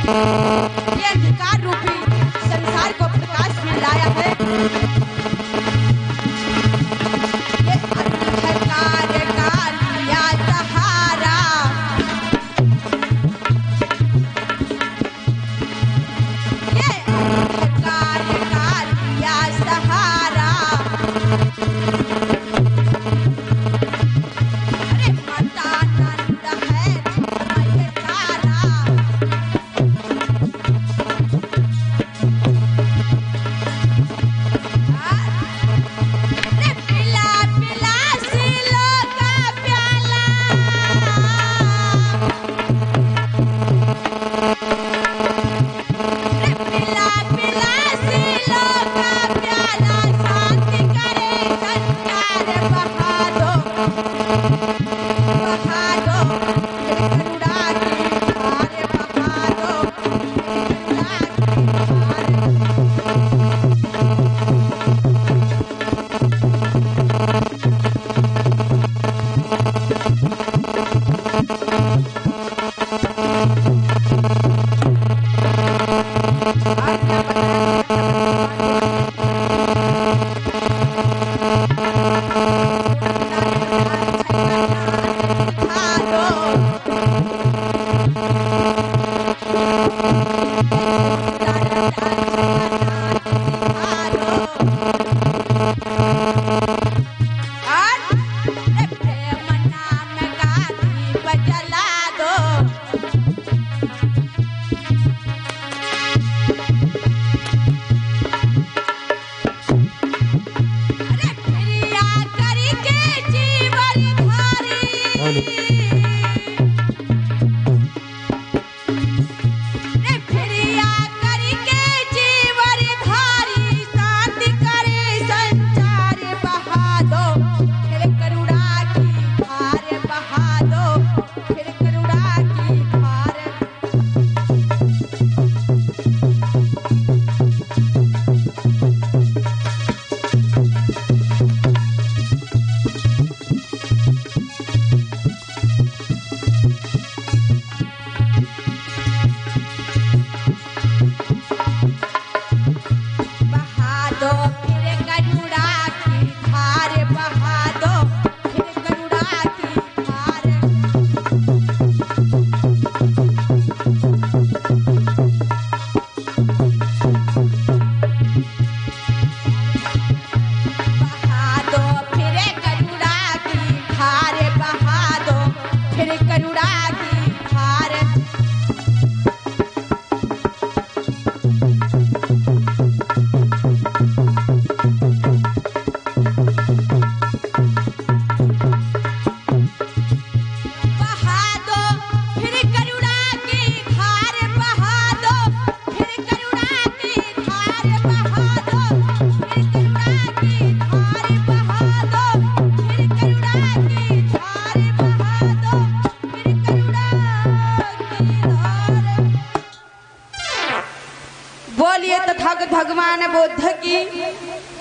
ये अंधकार रूपी संसार को प्रकाश में लाया है। ये अंधकार का लिया सहारा, ये अंधकार का लिया सहारा। अरे मतानंद है मैं तारा, अरे पिला पिला सिलो का प्याला, अरे पिला पिला सिलो का प्याला, शांति करे संसार बहा दो, बहा दो करुणा की धार, बहा दो करुणा की धार। प्रेम नाम का दीप जला दो, अरे प्रिया करके जीवन धारी, अरे प्रिया करके जीवन धारी, शांति करे संचार बहा दो, फिर करुणा की धार बहा दो, फिर करुणा की धार। बहा दो फिर करुणा की धार, बहा दो फिर करुणा की धार। बहा दो फिर करुणा की धार, बहा दो फिर करुणा की धार। बहा दो फिर करुणा की धार, बहा दो फिर करुणा की धार, बहा दो फिर करुणा की धार, बहा दो फिर करुणा की धार, बहा दो फिर करुणा की धार। बोलिए तथागत भगवान बुद्ध की।